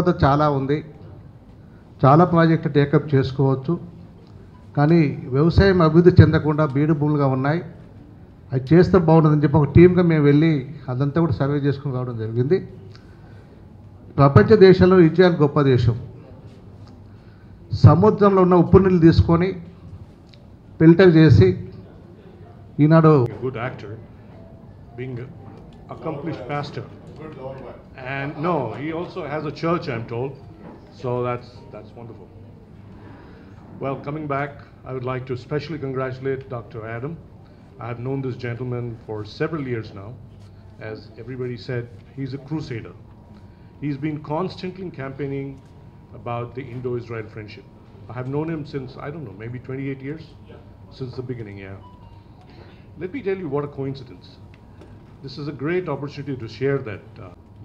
సంపద చాలా ఉంది, చాలా ప్రాజెక్టులు టేకప్ చేసుకోవచ్చు. కానీ వ్యవసాయం అభివృద్ధి చెందకుండా బీడు భూములుగా ఉన్నాయి. అది చేస్తే బాగుంటుందని చెప్పి ఒక టీమ్గా మేము వెళ్ళి అదంతా కూడా సర్వే చేసుకుని రావడం జరిగింది. ప్రపంచ దేశాల్లో ఇజ్రాయెల్ గొప్ప దేశం. సముద్రంలో ఉన్న ఉప్పు నీళ్ళు తీసుకొని ఫిల్టర్ చేసి ఈనాడు good actor, being an accomplished pastor, and no, he also has a church, I'm told, so that's wonderful. Well, coming back, I would like to especially congratulate Dr. Adam. I have known this gentleman for several years now. As everybody said, he's a crusader. He's been constantly campaigning about the Indo-Israel friendship. I have known him since, I don't know, maybe 28 years? Yeah. Since the beginning, yeah. Let me tell you what a coincidence. This is a great opportunity to share that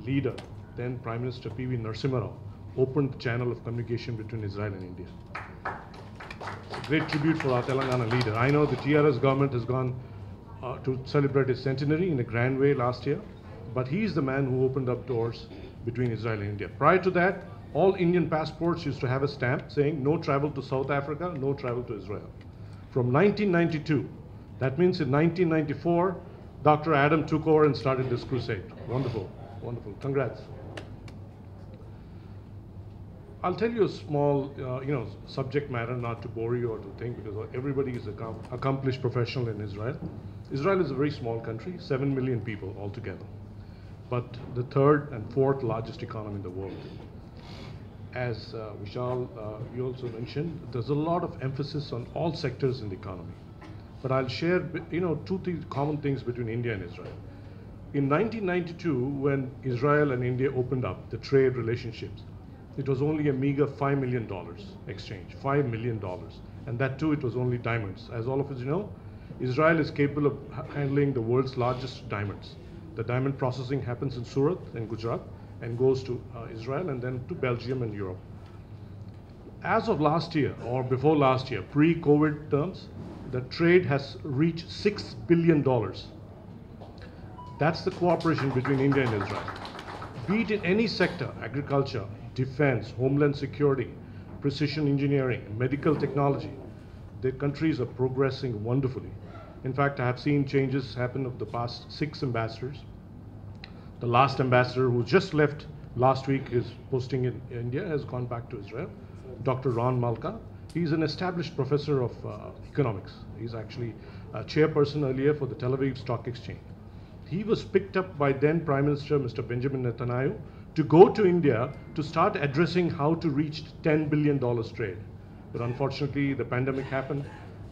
leader, then Prime Minister P.V. Narasimha Rao, opened the channel of communication between Israel and India. It's a great tribute for our Telangana leader. I know the TRS government has gone to celebrate his centenary in a grand way last year, but he's the man who opened up doors between Israel and India. Prior to that, all Indian passports used to have a stamp saying no travel to South Africa, no travel to Israel. From 1992, that means in 1994, Dr. Adam took over and started this crusade. Wonderful, wonderful. Congrats. I'll tell you a small, subject matter, not to bore you or to think, because everybody is an accomplished professional in Israel. Israel is a very small country, 7 million people altogether, but the third and fourth largest economy in the world. As Vishal, you also mentioned, there's a lot of emphasis on all sectors in the economy. But I'll share, two common things between India and Israel. In 1992, when Israel and India opened up the trade relationships, it was only a meager $5 million exchange, $5 million. And that too, it was only diamonds. As all of us know, Israel is capable of handling the world's largest diamonds. The diamond processing happens in Surat in Gujarat and goes to Israel and then to Belgium and Europe. As of last year, or before last year, pre-COVID terms, the trade has reached $6 billion. That's the cooperation between India and Israel. Be it in any sector, agriculture, defense, homeland security, precision engineering, medical technology, the countries are progressing wonderfully. In fact, I have seen changes happen of the past 6 ambassadors. The last ambassador who just left last week is posting in India, has gone back to Israel, Dr. Ron Malka. He's an established professor of economics. He's actually a chairperson earlier for the Tel Aviv Stock Exchange. He was picked up by then Prime Minister Mr. Benjamin Netanyahu to go to India to start addressing how to reach $10 billion trade. But unfortunately, the pandemic happened.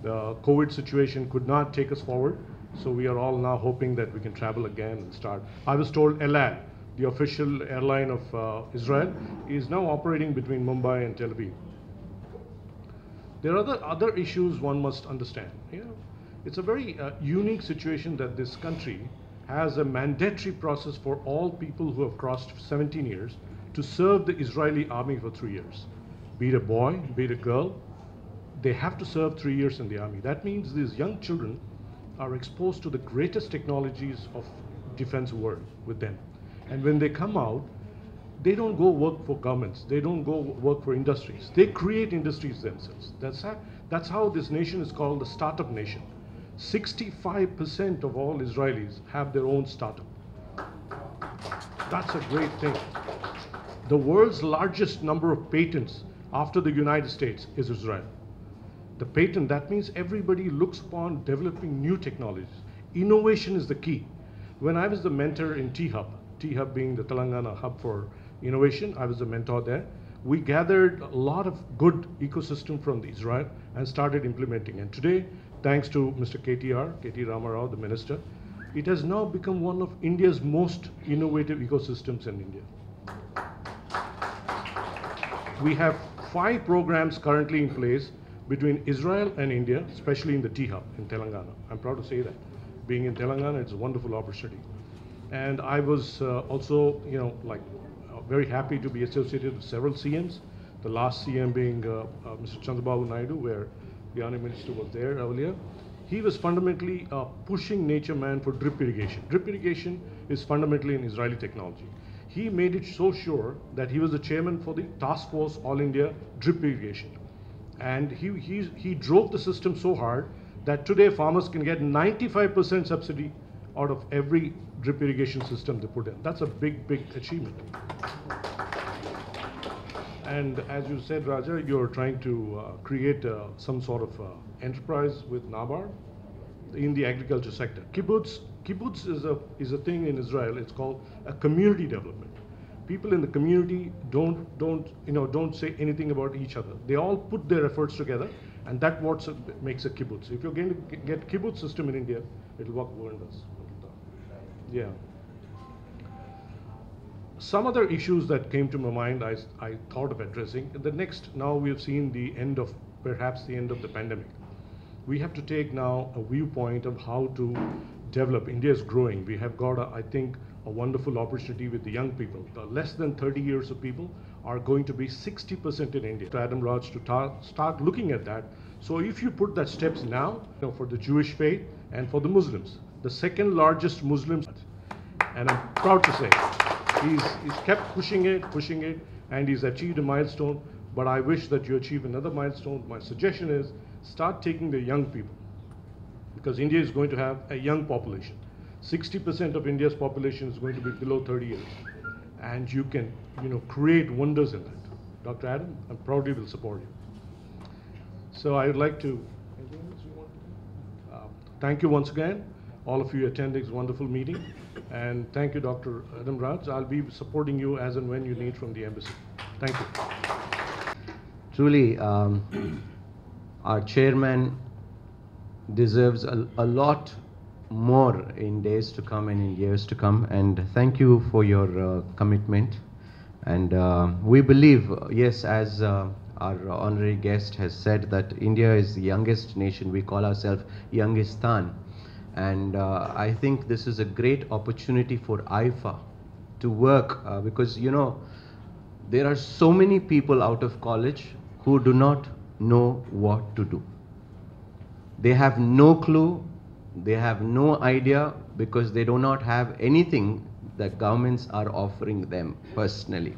The COVID situation could not take us forward. So we are all now hoping that we can travel again and start. I was told El Al, the official airline of Israel, is now operating between Mumbai and Tel Aviv. There are other issues one must understand. It's a very unique situation that this country has a mandatory process for all people who have crossed 17 years to serve the Israeli army for 3 years. Be it a boy, be it a girl, they have to serve 3 years in the army. That means these young children are exposed to the greatest technologies of defense world with them. And when they come out, they don't go work for governments. They don't go work for industries. They create industries themselves. That's how this nation is called the startup nation. 65% of all Israelis have their own startup. That's a great thing. The world's largest number of patents after the United States is Israel. The patent, that means everybody looks upon developing new technologies. Innovation is the key. When I was the mentor in T-Hub being the Telangana hub for innovation, I was the mentor there. We gathered a lot of good ecosystem from Israel and started implementing. And today, thanks to Mr. KT Ramarao, the minister, it has now become one of India's most innovative ecosystems in India. We have 5 programs currently in place between Israel and India, especially in the T-Hub in Telangana. I'm proud to say that. Being in Telangana, it's a wonderful opportunity. And I was also, very happy to be associated with several CMs. The last CM being Mr. Chandrababu Naidu, where the Honourable Minister was there earlier. He was fundamentally pushing nature man for drip irrigation. Drip irrigation is fundamentally an Israeli technology. he made it so sure that he was the chairman for the Task Force All India Drip Irrigation. And he drove the system so hard that today farmers can get 95% subsidy out of every drip irrigation system they put in. That's a big, big achievement. And as you said, Raja, you're trying to create some sort of enterprise with NABARD in the agriculture sector. Kibbutz is a thing in Israel. It's called a community development. People in the community don't say anything about each other. They all put their efforts together, and that's what makes a kibbutz. If you're going to get kibbutz system in India, it'll work wonders. Yeah. Some other issues that came to my mind, I thought of addressing. Now we have seen perhaps the end of the pandemic. We have to take now a viewpoint of how to develop. India is growing. We have got, I think, a wonderful opportunity with the young people. The less than 30 years of people are going to be 60% in India. Adam Raj to start looking at that. So if you put that steps now, for the Jewish faith and for the Muslims, the second largest Muslims, and I'm proud to say, he's kept pushing it, and he's achieved a milestone. But I wish that you achieve another milestone. My suggestion is start taking the young people, because India is going to have a young population. 60% of India's population is going to be below 30 years, and you can, create wonders in that. Dr. Adam, I proudly will support you. So I would like to, anything else you want to do? Thank you once again, all of you attending this wonderful meeting, and thank you, Dr. Adam Raj. I'll be supporting you as and when you need from the embassy. Thank you. Truly, our chairman deserves a lot more in days to come and in years to come, and thank you for your commitment. And we believe, yes, as our honorary guest has said, that India is the youngest nation. We call ourselves Youngistan, and I think this is a great opportunity for IFA to work because there are so many people out of college who do not know what to do. They have no clue, they have no idea, because they do not have anything that governments are offering them personally.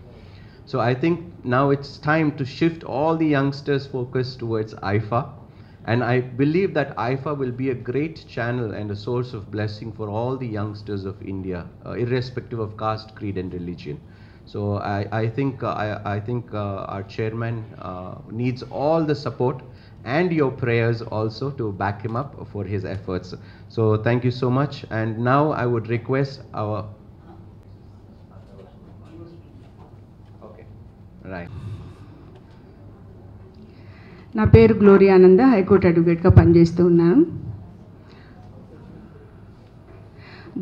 So I think now it's time to shift all the youngsters' focus towards IFA, and I believe that IFA will be a great channel and a source of blessing for all the youngsters of India, irrespective of caste, creed and religion. So I think our chairman needs all the support and your prayers also to back him up for his efforts. So thank you so much. And now I would request our... Okay, right. నా పేరు glory ఆనంద, high court అడ్వకేట్గా పనిచేస్తూ ఉన్నాను.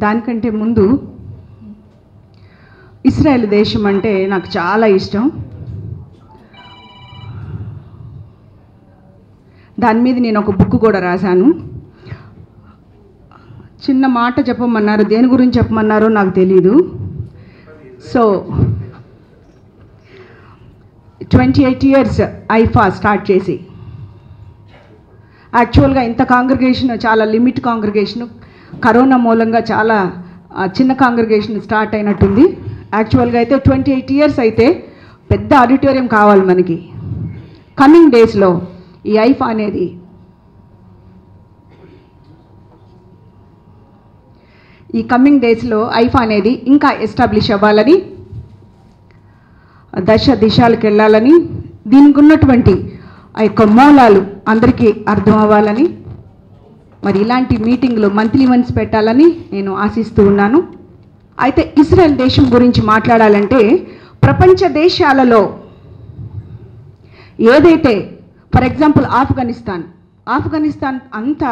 దానికంటే ముందు ఇస్రాయెల్ దేశం అంటే నాకు చాలా ఇష్టం. దాని మీద నేను ఒక బుక్ కూడా రాశాను. చిన్న మాట చెప్పమన్నారు, దేని గురించి చెప్పమన్నారో నాకు తెలీదు. సో 28 years ఐఫా స్టార్ట్ చేసి, యాక్చువల్గా ఇంత కాంగ్రిగేషన్ చాలా లిమిట్ కాంగ్రిగేషన్, కరోనా మూలంగా చాలా చిన్న కాంగ్రిగేషన్ స్టార్ట్ అయినట్టుంది. యాక్చువల్గా అయితే 28 years అయితే పెద్ద ఆడిటోరియం కావాలి మనకి. కమింగ్ డేస్లో ఈ ఐఫా అనేది ఇంకా ఎస్టాబ్లిష్ అవ్వాలని, దిశలకు వెళ్ళాలని, దీనికి ఉన్నటువంటి ఆ యొక్క మూలాలు అందరికీ అర్థం అవ్వాలని, మరి ఇలాంటి మీటింగ్లు మంత్లీ వన్స్ పెట్టాలని నేను ఆశిస్తూ ఉన్నాను. అయితే ఇజ్రాయెల్ దేశం గురించి మాట్లాడాలంటే, ప్రపంచ దేశాలలో ఏదైతే, ఫర్ ఎగ్జాంపుల్ ఆఫ్ఘనిస్తాన్ అంత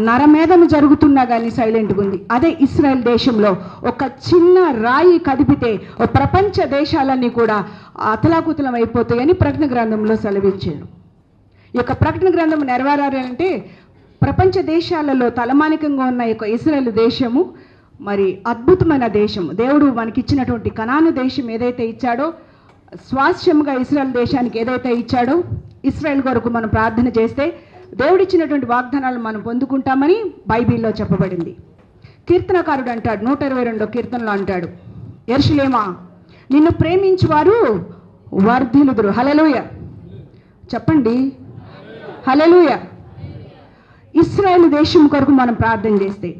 నరమేధం జరుగుతున్నా కానీ సైలెంట్గా ఉంది. అదే ఇజ్రాయెల్ దేశంలో ఒక చిన్న రాయి కదిపితే ప్రపంచ దేశాలన్నీ కూడా అతలాకుతలం అయిపోతాయని ప్రకటన గ్రంథంలో సెలవిచ్చారు. ఈ యొక్క ప్రకటన గ్రంథం నెరవేరాలంటే ప్రపంచ దేశాలలో తలమానికంగా ఉన్న ఈ యొక్క ఇజ్రాయెల్ దేశము మరి అద్భుతమైన దేశము. దేవుడు మనకిచ్చినటువంటి కనాను దేశం ఏదైతే ఇచ్చాడో, స్వాస్థ్యముగా ఇజ్రాయెల్ దేశానికి ఏదైతే ఇచ్చాడో, ఇజ్రాయెల్ కొరకు మనం ప్రార్థన చేస్తే దేవుడిచ్చినటువంటి వాగ్దానాలు మనం పొందుకుంటామని బైబిల్లో చెప్పబడింది. కీర్తనకారుడు అంటాడు, 122వ కీర్తనలో అంటాడు, యెరూషలేమా నిన్ను ప్రేమించువారు వర్ధిల్లుదురు. హల్లెలూయా చెప్పండి, హల్లెలూయా. ఇశ్రాయేలు దేశం కొరకు మనం ప్రార్థన చేస్తే,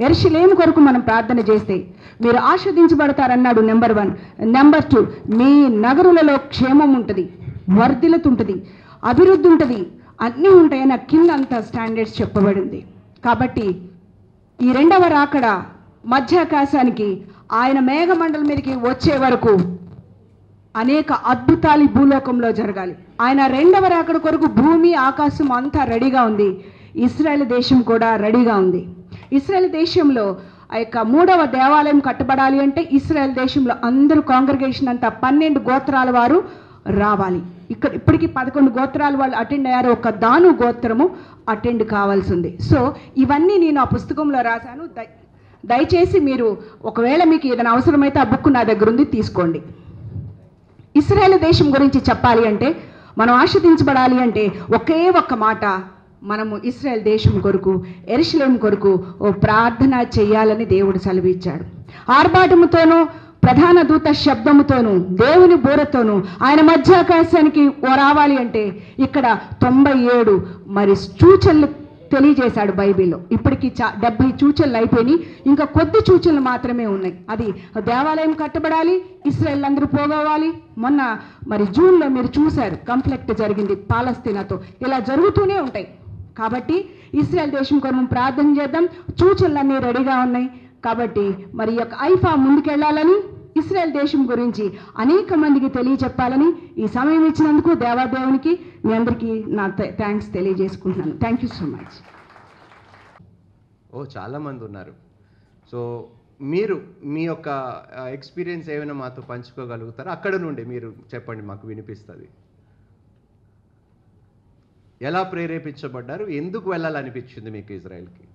యెరూషలేము కొరకు మనం ప్రార్థన చేస్తే మీరు ఆస్వాదించబడతారన్నాడు. నెంబర్ 1. నెంబర్ 2, మీ నగరులలో క్షేమం ఉంటుంది, వర్ధిల్లత ఉంటుంది, అభివృద్ధి ఉంటుంది, అన్నీ ఉంటాయని కింద అంతా స్టాండర్డ్స్ చెప్పబడింది. కాబట్టి ఈ రెండవ రాకడ మధ్యాకాశానికి ఆయన మేఘమండలం మీదకి వచ్చే వరకు అనేక అద్భుతాలు ఈ భూలోకంలో జరగాలి. ఆయన రెండవ రాకడ కొరకు భూమి ఆకాశం అంతా రెడీగా ఉంది. ఇశ్రాయేలు దేశం కూడా రెడీగా ఉంది. ఇశ్రాయేలు దేశంలో ఆ యొక్క 3వ దేవాలయం కట్టబడాలి అంటే ఇశ్రాయేల్ దేశంలో అందరూ కాంగ్రిగేషన్ అంతా 12 గోత్రాల వారు రావాలి. ఇప్పటికీ 11 గోత్రాల వాళ్ళు అటెండ్ అయ్యారు. ఒక దాను గోత్రము అటెండ్ కావాల్సి ఉంది. సో ఇవన్నీ నేను ఆ పుస్తకంలో రాశాను. దయచేసి మీరు ఒకవేళ మీకు ఏదైనా అవసరమైతే ఆ బుక్ నా దగ్గర ఉంది, తీసుకోండి. ఇశ్రాయేల్ దేశం గురించి చెప్పాలి అంటే, మనం ఆస్వాదించబడాలి అంటే ఒకే ఒక్క మాట, మనము ఇశ్రాయేల్ దేశం కొరకు, యెరూషలేము కొరకు ఓ ప్రార్థన చేయాలని దేవుడు సెలవిచ్చాడు. ఆర్భాటముతోనూ ప్రధాన దూత శబ్దముతోనూ దేవుని బూరతోనూ ఆయన మధ్యాకాశానికి రావాలి అంటే ఇక్కడ 97 మరి సూచనలు తెలియజేశాడు బైబిల్లో. ఇప్పటికీ 70 సూచనలు అయిపోయినాయి, ఇంకా కొద్ది సూచనలు మాత్రమే ఉన్నాయి. అది దేవాలయం కట్టబడాలి, ఇశ్రాయేల్ అందరూ పోగవాలి. మొన్న మరి జూన్లో మీరు చూశారు, కాన్ఫ్లిక్ట్ జరిగింది పాలస్తీనాతో. ఇలా జరుగుతూనే ఉంటాయి. కాబట్టి ఇశ్రాయేల్ దేశం కొరకు ప్రార్థన చేద్దాం. సూచనలన్నీ రెడీగా ఉన్నాయి. కాబట్టి మరి ఈ యొక్క ఐఫా ముందుకెళ్లాలని, ఇశ్రాయేల్ దేశం గురించి అనేక మందికి తెలియచెప్పాలని ఈ సమయం ఇచ్చినందుకు దేవాదేవునికి మీ అందరికీ నా థ్యాంక్స్ తెలియజేసుకుంటున్నాను. Thank you so much. చాలామంది ఉన్నారు. సో మీరు మీ యొక్క ఎక్స్పీరియన్స్ ఏమైనా మాతో పంచుకోగలుగుతారా? అక్కడ నుండి మీరు చెప్పండి, మాకు వినిపిస్తుంది. ఎలా ప్రేరేపించబడ్డారు? ఎందుకు వెళ్ళాలనిపించింది మీకు ఇజ్రాయెల్కి?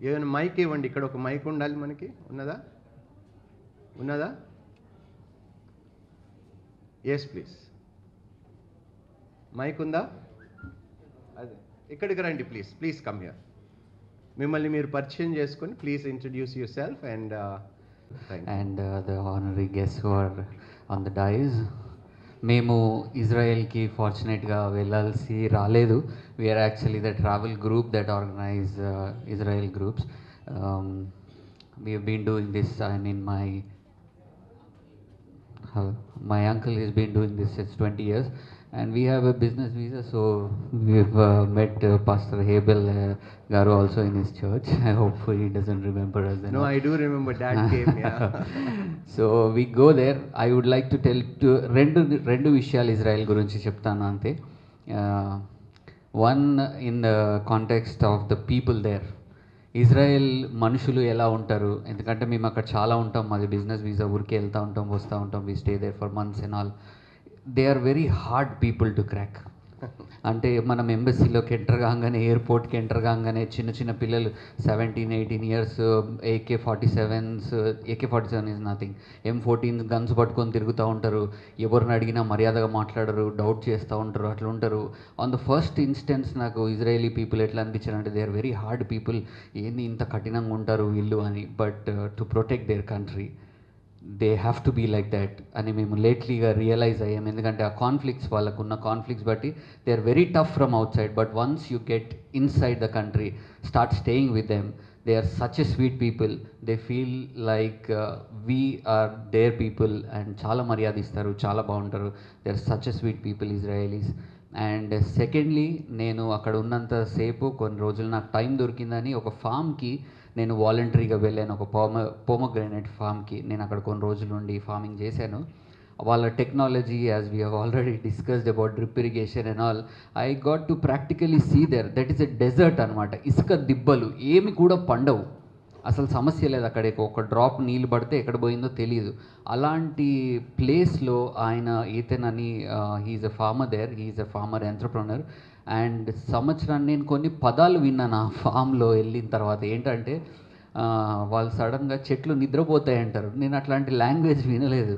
ఏమైనా మైక్ ఇవ్వండి. ఇక్కడ ఒక మైక్ ఉండాలి మనకి. ఉన్నదా? Yes please. మైక్ ఉందా? అదే ఇక్కడికి రండి ప్లీజ్ కమ్ హియర్. మిమ్మల్ని మీరు పరిచయం చేసుకొని please introduce your self and the honorary guests who are on the dais. మేము ఇజ్రాయెల్కి ఫార్చునేట్గా వెళ్ళాల్సి రాలేదు. We're actually the travel group that organise Israel groups. We have been doing this. I mean my uncle has been doing this since 20 years and we have a business visa, so we've met Pastor Hebel Garu also in his church. I hope he doesn't remember us. No, I do remember that came, yeah. So we go there. I would like to tell rendu vishyalu Israel gurinchi cheptanu ante. One, in the context of the people there. Israel మనుషులు ఎలా ఉంటారు? ఎందుకంటే మేము అక్కడ చాలా ఉంటాం, మాది business visa, ఊరికే వెళ్తూ ఉంటాం, వస్తూ ఉంటాం. We stay there for months and all. They are very hard people to crack. అంటే మనం ఎంబసీలోకి ఎంటర్ కాగానే, ఎయిర్పోర్ట్కి ఎంటర్ కాగానే చిన్న పిల్లలు 17-18 years AK-47 is nothing, M14 guns పట్టుకొని తిరుగుతూ ఉంటారు. ఎవరిని అడిగినా మర్యాదగా మాట్లాడరు, డౌట్ చేస్తూ ఉంటారు, అట్లా ఉంటారు. ఆన్ ద ఫస్ట్ ఇన్స్టెన్స్ నాకు ఇజ్రాయేలీ పీపుల్ ఎట్లా అనిపించారు అంటే, they are very hard people. ఏంది ఇంత కఠినంగా ఉంటారు వీళ్ళు అని. But to protect their country they have to be like that అని మేము లేట్లీగా రియలైజ్ అయ్యాం. ఎందుకంటే ఆ కాన్ఫ్లిక్ట్స్, వాళ్ళకున్న కాన్ఫ్లిక్ట్స్ బట్టి they are very tough from outside. But once you get inside the country, start staying with them, they are such a sweet people. They feel like we are their people and చాలా మర్యాద ఇస్తారు, చాలా బాగుంటారు. They are such a sweet people Israelis. And secondly, నేను అక్కడ ఉన్నంతసేపు కొన్ని రోజులు నాకు టైం దొరికిందని ఒక ఫామ్కి నేను వాలంటరీగా వెళ్ళాను. ఒక పోమోగ్రానైట్ ఫామ్కి నేను అక్కడ కొన్ని రోజుల నుండి ఫార్మింగ్ చేశాను. వాళ్ళ technology, as we have already discussed about drip irrigation and all, I got to practically see there. That is a desert అనమాట. ఇసుక దిబ్బలు ఏమి కూడా పండవు, అసలు సమస్య లేదు. అక్కడ ఒక డ్రాప్ నీళ్ళు పడితే ఎక్కడ పోయిందో తెలియదు. అలాంటి ప్లేస్లో ఆయన ఈతనని, he's a farmer there, he's a farmer entrepreneur. And సంవత్సరాన్ని నేను కొన్ని పదాలు విన్నాను ఆ ఫామ్లో వెళ్ళిన తర్వాత. ఏంటంటే వాళ్ళు సడన్గా చెట్లు నిద్రపోతాయి అంటారు. నేను అట్లాంటి లాంగ్వేజ్ వినలేదు.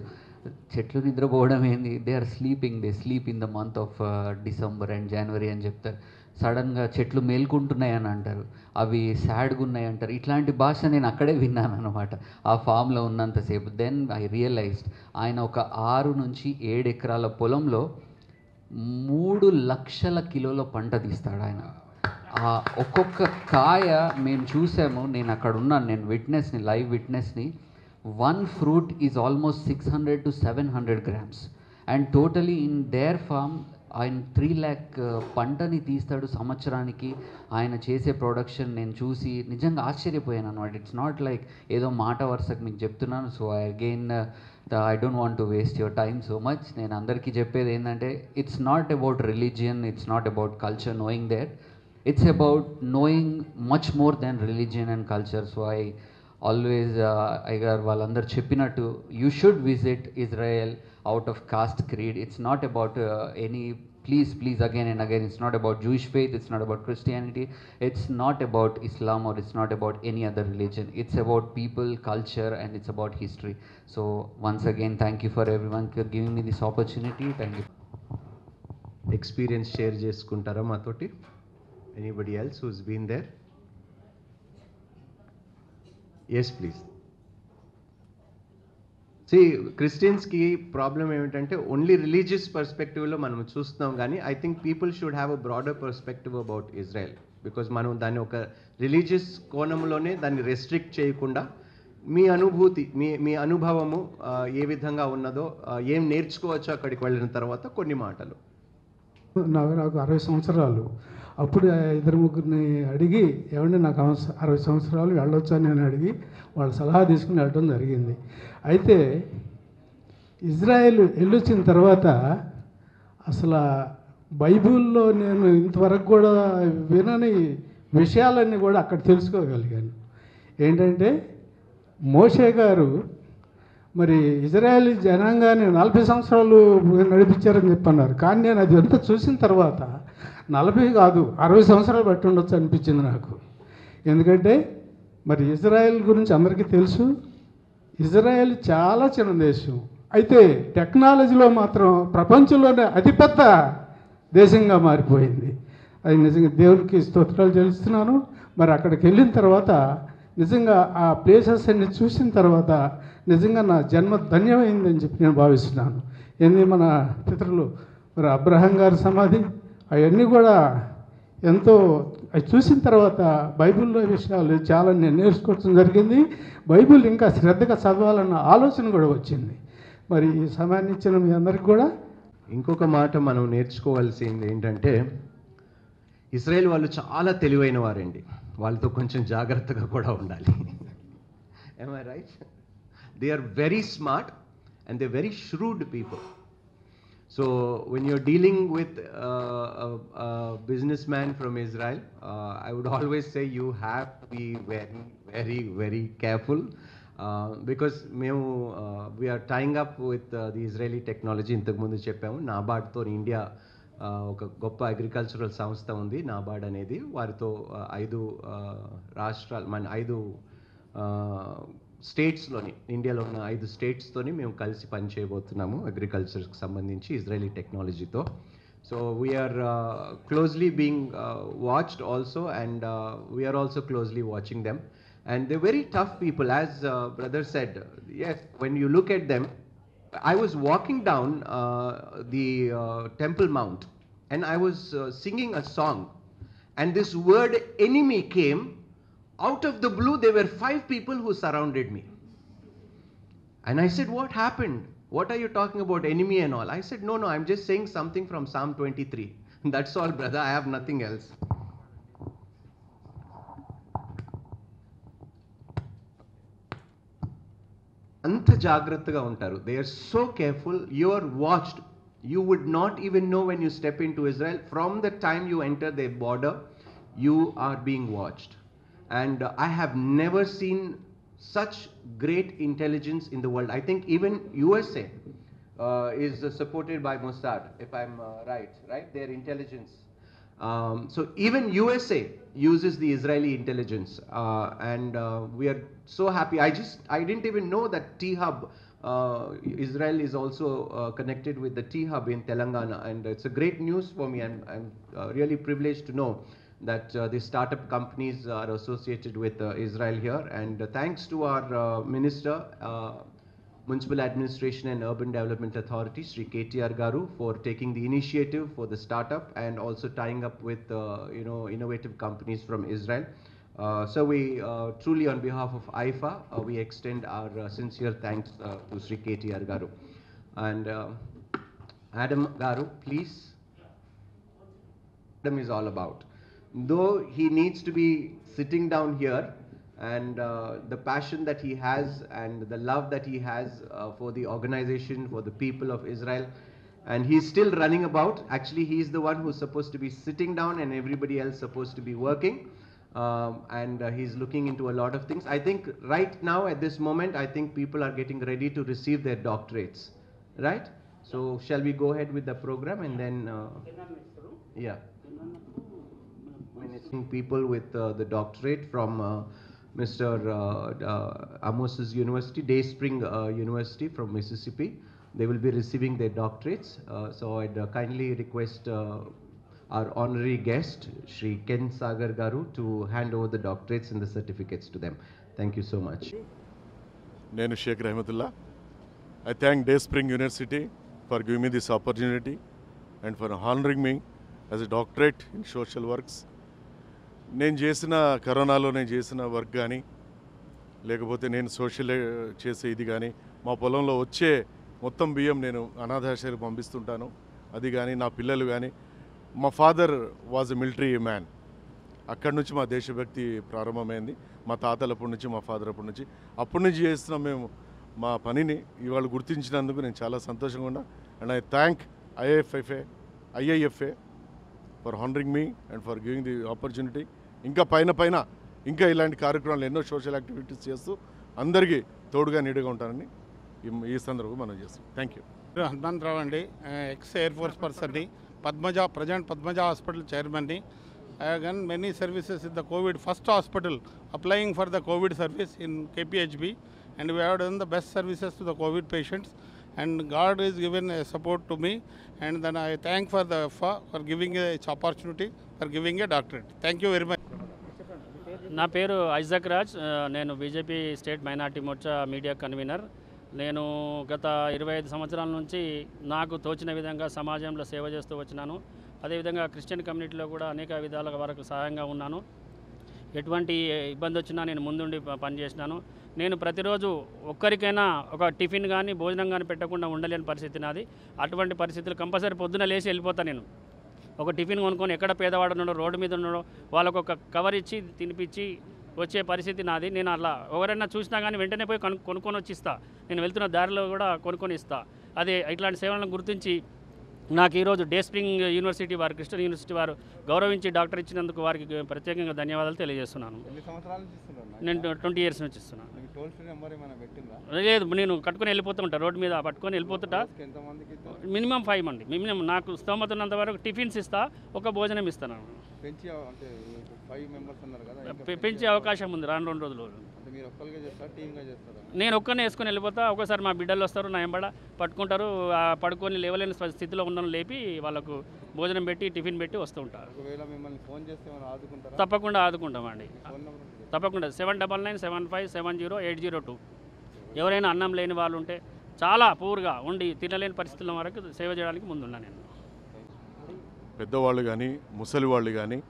చెట్లు నిద్రపోవడం ఏంది, they are sleeping, they sleep in the month of December and January అని చెప్తారు. సడన్గా చెట్లు మేల్కుంటున్నాయి అని అంటారు, అవి సాడ్గా ఉన్నాయి అంటారు. ఇట్లాంటి భాష నేను అక్కడే విన్నాను అనమాట ఆ ఫామ్లో ఉన్నంతసేపు. దెన్ ఐ రియలైజ్డ్ ఆయన ఒక 6 నుంచి 7 ఎకరాల పొలంలో 3 లక్షల కిలోల పంట తీస్తాడు ఆయన. ఆ ఒక్కొక్క కాయ మేము చూసాము, నేను అక్కడ ఉన్నాను, నేను విట్నెస్ని, live విట్నెస్ని. 1 fruit is almost 600 to 700 grams, and totally in their farm ఆయన 3 lakh పంటని తీస్తాడు సంవత్సరానికి. ఆయన చేసే ప్రొడక్షన్ నేను చూసి నిజంగా ఆశ్చర్యపోయాను అనమాట. ఇట్స్ నాట్ లైక్ ఏదో మాట వరుసకు మీకు చెప్తున్నాను. So again I don't want to waste your time so much. నేను అందరికీ చెప్పేది ఏంటంటే, it's not about religion, it's not about culture, knowing that it's about knowing much more than religion and culture. So I always అయ్యగారు వాళ్ళందరూ చెప్పినట్టు you should visit Israel out of caste creed. It's not about any, please again and again, it's not about Jewish faith, it's not about Christianity, it's not about Islam, or it's not about any other religion. It's about people, culture, and it's about history. So once again, thank you for everyone for giving me this opportunity. Thank you. Experience share చేసుకుంటారా మాతోటి? Anybody else who's been there? Yes, please. See, క్రిస్టియన్స్కి problem ఏమిటంటే only religious పర్స్పెక్టివ్లో మనం చూస్తున్నాం, కానీ I think people should have a broader perspective about Israel. Because మనం దాన్ని ఒక రిలీజియస్ కోణంలోనే దాన్ని రెస్ట్రిక్ట్ చేయకుండా మీ అనుభూతి, మీ అనుభవము ఏ విధంగా ఉన్నదో, ఏం నేర్చుకోవచ్చో అక్కడికి వెళ్ళిన తర్వాత కొన్ని మాటలు. నాకు 60 సంవత్సరాలు. అప్పుడు 2-3 అడిగి, ఏమంటే నాకు 60 సంవత్సరాలు వెళ్ళొచ్చు అని నేను అడిగి వాళ్ళ సలహా తీసుకుని వెళ్ళడం జరిగింది. అయితే ఇజ్రాయెల్ వెళ్ళొచ్చిన తర్వాత అసలు బైబిల్లో నేను ఇంతవరకు కూడా వినని విషయాలన్నీ కూడా అక్కడ తెలుసుకోగలిగాను. ఏంటంటే మోషే గారు మరి ఇజ్రాయేలీ జనాంగాన్ని 40 సంవత్సరాలు నడిపించారని చెప్పన్నారు. కానీ నేను అది అంతా చూసిన తర్వాత 40 కాదు 60 సంవత్సరాలు బట్టి ఉండొచ్చు అనిపించింది నాకు. ఎందుకంటే మరి ఇజ్రాయెల్ గురించి అందరికీ తెలుసు, ఇజ్రాయెల్ చాలా చిన్న దేశం, అయితే టెక్నాలజీలో మాత్రం ప్రపంచంలోనే అతిపెద్ద దేశంగా మారిపోయింది. అది నిజంగా దేవునికి స్తోత్రాలు చెల్లిస్తున్నాను. మరి అక్కడికి వెళ్ళిన తర్వాత నిజంగా ఆ ప్లేసెస్ అన్ని చూసిన తర్వాత నిజంగా నా జన్మ ధన్యమైందని చెప్పి నేను భావిస్తున్నాను. ఏంది మన పితరులు మరి అబ్రహాం గారి సమాధి, అవన్నీ కూడా ఎంతో అవి చూసిన తర్వాత బైబిల్లో విషయాలు చాలా నేను నేర్చుకోవడం జరిగింది. బైబిల్ ఇంకా శ్రద్ధగా చదవాలన్న ఆలోచన కూడా వచ్చింది. మరి ఈ సమయాన్ని ఇచ్చిన మీ అందరికీ కూడా ఇంకొక మాట మనం నేర్చుకోవాల్సింది ఏంటంటే, ఇజ్రాయెల్ వాళ్ళు చాలా తెలివైన వారండి. వాళ్ళతో కొంచెం జాగ్రత్తగా కూడా ఉండాలి. Am I right? They are very smart and they're very shrewd people. So when you're dealing with a businessman from Israel, I would always say you have to be very, very, very careful. Because we are tying up with the Israeli technology. ఇంతకు ముందు చెప్పాము, నాబార్డ్తో India ఒక గొప్ప agricultural సంస్థ ఉంది నాబార్డ్ అనేది. వారితో 5 రాష్ట్రాలు, మన 5 స్టేట్స్లోని, ఇండియాలో ఉన్న 5 స్టేట్స్తోని మేము కలిసి పనిచేయబోతున్నాము అగ్రికల్చర్కి సంబంధించి ఇజ్రాయలీ టెక్నాలజీతో. So we're closely being watched also, and we're also closely watching them. And they're very tough people, as brother said. Yes, when you look at them, I was walking down the Temple Mount, and I was singing a song, and this word enemy came out of the blue. There were 5 people who surrounded me, and I said, what happened? What are you talking about, enemy and all? I said, no, I'm just saying something from Psalm 23. That's all, brother, I have nothing else. అంత జాగ్రత్తగా ఉంటారు. They are so careful. You are watched. You would not even know when you step into Israel. From the time you enter the border, you are being watched. And I have never seen such great intelligence in the world. I think even USA is supported by Mossad, if I'm right? Their intelligence. So even USA uses the Israeli intelligence, and we are so happy. I didn't even know that T-Hub Israel is also connected with the T-Hub in Telangana, and it's a great news for me. I'm really privileged to know that the startup companies are associated with Israel here, and thanks to our Minister, Municipal Administration and Urban Development Authority, Sri KTR Garu, for taking the initiative for the startup and also tying up with innovative companies from Israel. So we truly, on behalf of IFA, we extend our sincere thanks to Sri KTR Garu. And Adam Garu, please. Adam is all about. Though he needs to be sitting down here, and the passion that he has and the love that he has for the organization, for the people of Israel, and he's still running about. Actually, he's the one who's supposed to be sitting down and everybody else supposed to be working. And he's looking into a lot of things. I think right now at this moment, I think people are getting ready to receive their doctorates, right? So shall we go ahead with the program and then, yeah. People with the doctorate from Mr. Amos's University, Dayspring University from Mississippi. They will be receiving their doctorates. So I'd kindly request our honorary guest, Shri Ken Sagar Garu, to hand over the doctorates and the certificates to them. Thank you so much. Nenu Sheikh Rahmatullah. I thank Dayspring University for giving me this opportunity and for honoring me as a doctorate in social works. నేను చేసిన కరోనాలో నేను చేసిన work కానీ లేకపోతే నేను social చేసే ఇది కానీ మా పొలంలో వచ్చే మొత్తం బియ్యం నేను అనాథాశ్రయాలకు పంపిస్తుంటాను. అది కానీ నా పిల్లలు కానీ మా father was a military man. అక్కడి నుంచి మా దేశభక్తి ప్రారంభమైంది. మా తాతలప్పటి నుంచి మా ఫాదర్ అప్పటి నుంచి చేస్తున్నాం మేము మా పనిని. ఇవాళ గుర్తించినందుకు నేను చాలా సంతోషంగా ఉన్నా. And I thank IIFA for honouring me and for giving the opportunity. ఇంకా పైన ఇంకా ఇలాంటి కార్యక్రమాలు ఎన్నో సోషల్ యాక్టివిటీస్ చేస్తూ అందరికీ తోడుగా నీడుగా ఉంటానని ఈ సందర్భంగా మనం చేస్తాం. Thank you. హనుమంతరావు అండి, ఎక్స్ ఎయిర్ ఫోర్స్ పర్సన్ని, ప్రజెంట్ పద్మజ హాస్పిటల్ చైర్మన్ని. I have done many services in the COVID first hospital, applying for the COVID service in KPHB, and we have done the best services to the COVID patients, and God has given a support to me, and then I thank for the FA for giving a opportunity for giving a doctorate. Thank you very much. నా పేరు Isaac Raj, నేను BJP state minority Morcha media convener. నేను గత 25 సంవత్సరాల నుంచి నాకు తోచిన విధంగా సమాజంలో సేవ చేస్తూ వచ్చినాను. అదేవిధంగా క్రిస్టియన్ కమ్యూనిటీలో కూడా అనేక విధాల వరకు సహాయంగా ఉన్నాను. ఎటువంటి ఇబ్బంది వచ్చినా నేను ముందుండి పనిచేసినాను. నేను ప్రతిరోజు ఒక్కరికైనా ఒక టిఫిన్ కానీ భోజనం కానీ పెట్టకుండా ఉండలేని పరిస్థితి నాది. అటువంటి పరిస్థితులు కంపల్సరీ పొద్దున లేచి వెళ్ళిపోతాను. నేను ఒక టిఫిన్ కొనుక్కొని ఎక్కడ పేదవాడు ఉన్నాడో, రోడ్డు మీద ఉన్నాడో వాళ్ళకు ఒక కవర్ ఇచ్చి తినిపించి వచ్చే పరిస్థితి నాది. నేను అలా ఎవరైనా చూసినా కానీ వెంటనే పోయి కొనుక్కొని వచ్చి ఇస్తా. నేను వెళ్తున్న దారిలో కూడా కొనుక్కొని ఇస్తా. అదే ఇట్లాంటి సేవలను గుర్తించి నాకు ఈరోజు Dayspring యూనివర్సిటీ వారు, క్రిస్టియన్ యూనివర్సిటీ వారు గౌరవించి డాక్టర్ ఇచ్చినందుకు వారికి ప్రత్యేకంగా ధన్యవాదాలు తెలియజేస్తున్నాను. నేను 20 years నుంచి ఇస్తున్నాను. లేదు, నేను కట్టుకొని వెళ్ళిపోతూ ఉంటాను. రోడ్డు మీద పట్టుకొని వెళ్ళిపోతుంటా. మినిమం 5 మంది. మినిమం నాకు స్తోమత ఉన్నంత వరకు టిఫిన్స్ ఇస్తా, ఒక భోజనం ఇస్తాను. పెంచే అవకాశం ఉంది రాను 2 రోజులు. నేను ఒక్కనే వేసుకొని వెళ్ళిపోతా. ఒకసారి మా బిడ్డలు వస్తారు, నా ఎంబడ పట్టుకుంటారు. పడుకొని లేవలేని స్థితిలో ఉన్న లేపి వాళ్ళకు భోజనం పెట్టి టిఫిన్ పెట్టి వస్తూ ఉంటారు. తప్పకుండా ఆదుకుంటామండి. తప్పకుండా 7997570802. ఎవరైనా అన్నం లేని వాళ్ళు ఉంటే, చాలా పూర్గా ఉండి తినలేని పరిస్థితుల వరకు సేవ చేయడానికి ముందున్నా నేను. పెద్దవాళ్ళు కానీ ముసలి వాళ్ళు కానీ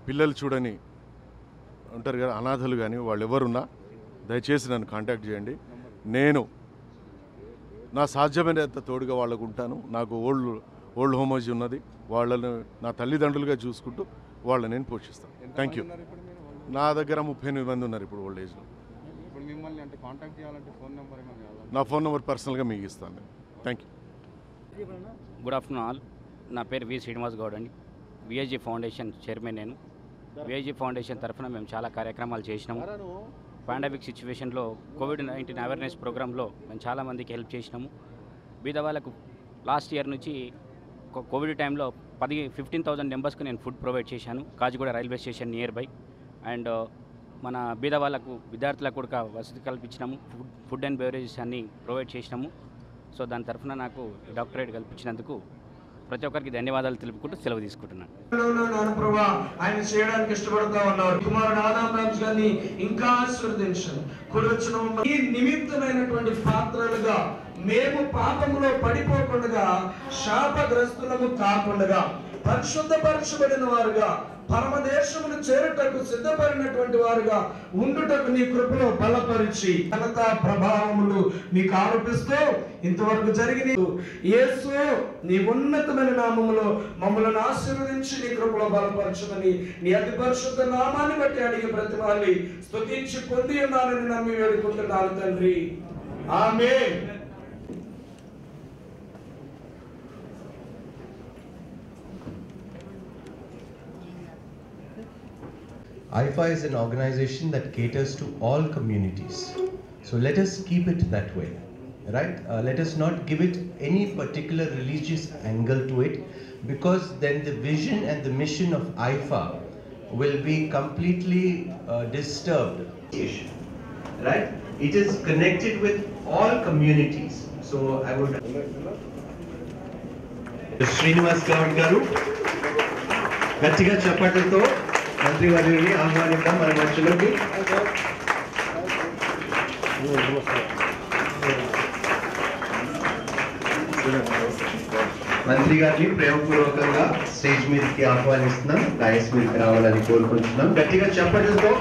పిల్లలు చూడని ఉంటారు కదా, అనాథలు కానీ వాళ్ళు ఎవరున్నా దయచేసి నన్ను కాంటాక్ట్ చేయండి. నేను నా సాధ్యమైనంత తోడుగా వాళ్ళకు ఉంటాను. నాకు ఓల్డ్ హోమేజ్ ఉన్నది. వాళ్ళను నా తల్లిదండ్రులుగా చూసుకుంటూ వాళ్ళని నేను పోషిస్తాను. Thank you. నా దగ్గర 38 మంది ఉన్నారు ఇప్పుడు ఓల్డ్ ఏజ్లో. నా ఫోన్ నెంబర్ పర్సనల్గా మీకు ఇస్తాను. Thank you. Good afternoon all. నా పేరు వి శ్రీనివాస్ గౌడ్ అండి. విఐజీ ఫౌండేషన్ చైర్మన్ నేను. విఐజీ ఫౌండేషన్ తరఫున మేము చాలా కార్యక్రమాలు చేసినాము. పాండమిక్ సిచ్యువేషన్లో COVID-19 అవేర్నెస్ ప్రోగ్రాంలో మేము చాలామందికి హెల్ప్ చేసినాము. బీద వాళ్ళకు లాస్ట్ ఇయర్ నుంచి కోవిడ్ టైంలో 15,000 మెంబర్స్కి నేను ఫుడ్ ప్రొవైడ్ చేశాను. Kachiguda railway station near by. And మన బీద వాళ్ళకు విద్యార్థులకు కూడా వసతి కల్పించినాము. ఫుడ్ అండ్ బెవరేజెస్ అన్నీ ప్రొవైడ్ చేసినాము. సో దాని తరఫున నాకు డాక్టరేట్ కల్పించినందుకు ప్రతి ఒక్కరికి ధన్యవాదాలు తెలుపుకుంటూ సెలవు తీసుకుంటున్నాను. ఆయన చేయడానికి ఇష్టపడతా ఉన్నారు. కుమారుడు ఆదాం రాజు గారిని ఇంకా ఆశీర్వదించండి. ఈ నిమిత్తమైనటువంటి పాత్రలుగా మేము పాపములో పడిపోకుండా శాపగ్రస్తులము కాకుండా పరిశుద్ధపరచబడిన వారుగా పరమదేశమును చేరుటకు సిద్ధపడినటువంటి వారుగా ఉండుటకు నీ కృపలో బలపరిచి ఘనత ప్రభావములు నీకు ఆరోపిస్తూ ఇంతవరకు జరిగిన యేసు నీ ఉన్నతమైన నామములో మమ్మల్ని ఆశీర్వదించి నీ కృపలో బలపరచమని నీ అతి పరిశుద్ధ నామాన్ని బట్టి అడిగి ప్రతిమాలి స్తుతించి పొంది ఉన్నానని నమ్మి వేడుకుంటున్నాను తండ్రి. ఆమేన్. IFA is an organization that caters to all communities. So let us keep it that way, right? Let us not give it any particular religious angle to it, because then the vision and the mission of IFA will be completely disturbed, right? It is connected with all communities. So I would Srinivas Cloud Garu గట్టిగా చప్పట్లతో మంత్రి వర్యుని ఆహ్వానిద్దాం మన మధ్యలోకి. మంత్రి గారిని ప్రేమపూర్వకంగా stage మీదకి ఆహ్వానిస్తున్నాం. డైస్ మీదకి రావాలని కోరుకుంటున్నాం. గట్టిగా చప్పట్లతో.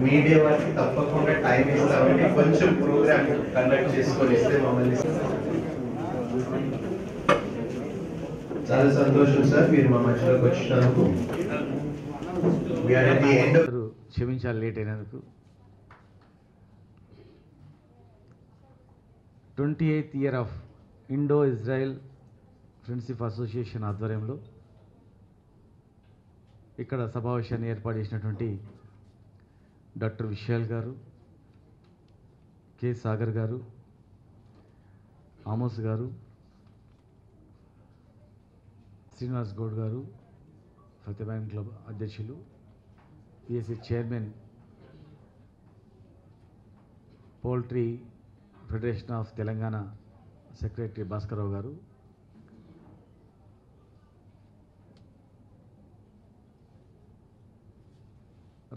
మీడియా వారికి తప్పకుండా టైం ఇస్తామండి. కొంచెం ప్రోగ్రామ్ కండక్ట్ చేసుకొని ఇస్తే మమ్మల్ని చాలా సంతోషం సార్ మీరు మా మధ్యలోకి వచ్చినందుకు. క్షమించాలి లేట్ అయినందుకు. 28th year of Indo Israel friendship association ఆధ్వర్యంలో ఇక్కడ సమావేశాన్ని ఏర్పాటు చేసినటువంటి డాక్టర్ విశాల్ గారు, కె సాగర్ గారు, ఆమోస్ గారు, శ్రీనివాస్ గౌడ్ గారు, సత్యనారాయణ క్లబ్ అధ్యక్షులు, PSC chairman, poultry federation of Telangana secretary Bhaskara Rao garu,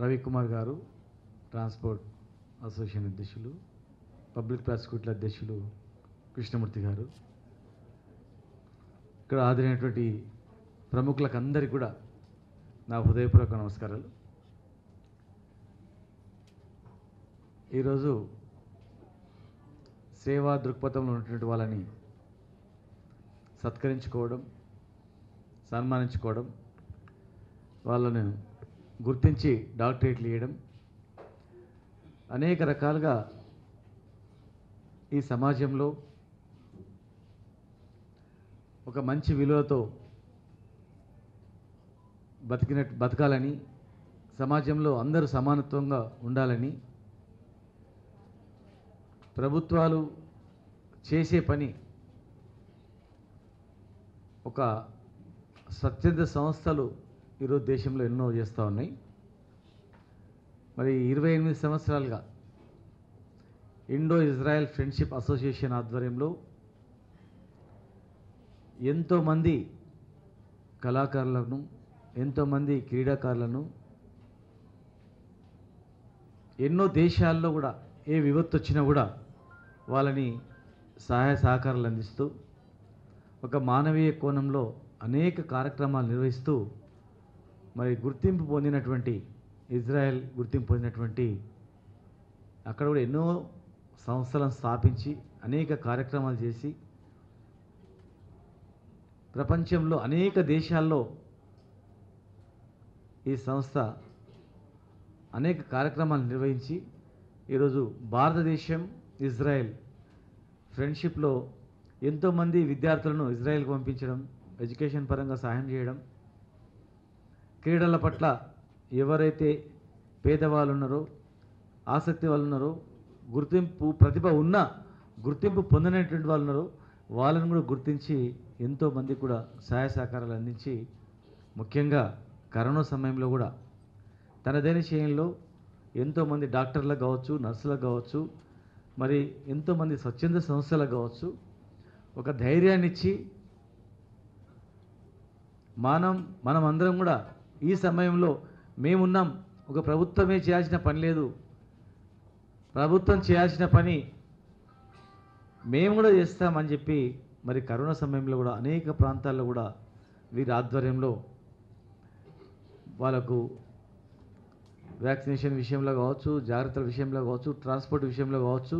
Ravikumar garu, transport association అధ్యక్షులు, పబ్లిక్ ప్రాసిక్యూటర్ల అధ్యక్షులు కృష్ణమూర్తి గారు, ఇక్కడ హాజరైనటువంటి ప్రముఖులకు అందరికీ కూడా నా హృదయపూర్వక నమస్కారాలు. ఈరోజు సేవా దృక్పథంలో ఉన్నటువంటి వాళ్ళని సత్కరించుకోవడం, సన్మానించుకోవడం, వాళ్ళను గుర్తించి డాక్టరేట్లు ఇవ్వడం, అనేక రకాలుగా ఈ సమాజంలో ఒక మంచి విలువతో బతకాలని, సమాజంలో అందరూ సమానత్వంగా ఉండాలని ప్రభుత్వాలు చేసే పని ఒక స్వచ్ఛంద సంస్థలు ఈరోజు దేశంలో ఎన్నో చేస్తూ ఉన్నాయి. మరి 28 సంవత్సరాలుగా ఇండో ఇజ్రాయెల్ ఫ్రెండ్షిప్ అసోసియేషన్ ఆధ్వర్యంలో ఎంతోమంది కళాకారులను, ఎంతోమంది క్రీడాకారులను ఎన్నో దేశాల్లో కూడా ఏ విపత్తు వచ్చినా కూడా వాళ్ళని సహాయ సహకారాలు అందిస్తూ ఒక మానవీయ కోణంలో అనేక కార్యక్రమాలు నిర్వహిస్తూ మరి గుర్తింపు పొందినటువంటి ఇజ్రాయెల్ గుర్తింపు పొందినటువంటి అక్కడ కూడా ఎన్నో సంస్థలను స్థాపించి అనేక కార్యక్రమాలు చేసి ప్రపంచంలో అనేక దేశాల్లో ఈ సంస్థ అనేక కార్యక్రమాలు నిర్వహించి ఈరోజు భారతదేశం ఇజ్రాయెల్ ఫ్రెండ్షిప్లో ఎంతోమంది విద్యార్థులను ఇజ్రాయెల్కి పంపించడం, ఎడ్యుకేషన్ పరంగా సహాయం చేయడం, క్రీడల పట్ల ఎవరైతే పేదవాళ్ళు ఉన్నారో, ఆసక్తి వాళ్ళు ఉన్నారో, గుర్తింపు ప్రతిభ ఉన్న గుర్తింపు పొందినటువంటి వాళ్ళు ఉన్నారో వాళ్ళని కూడా గుర్తించి ఎంతోమంది కూడా సహాయ సహకారాలు అందించి, ముఖ్యంగా కరోనా సమయంలో కూడా తనదైన శైలిలో ఎంతోమంది డాక్టర్లకు కావచ్చు, నర్సులకు కావచ్చు, మరి ఎంతోమంది స్వచ్ఛంద సంస్థలకు కావచ్చు ఒక ధైర్యాన్ని ఇచ్చి మనం అందరం కూడా ఈ సమయంలో మేమున్నాం, ఒక ప్రభుత్వమే చేయాల్సిన పని లేదు, ప్రభుత్వం చేయాల్సిన పని మేము కూడా చేస్తామని చెప్పి మరి కరోనా సమయంలో కూడా అనేక ప్రాంతాల్లో కూడా వీరి ఆధ్వర్యంలో వాళ్ళకు వ్యాక్సినేషన్ విషయంలో కావచ్చు, జాగ్రత్తల విషయంలో కావచ్చు, ట్రాన్స్పోర్ట్ విషయంలో కావచ్చు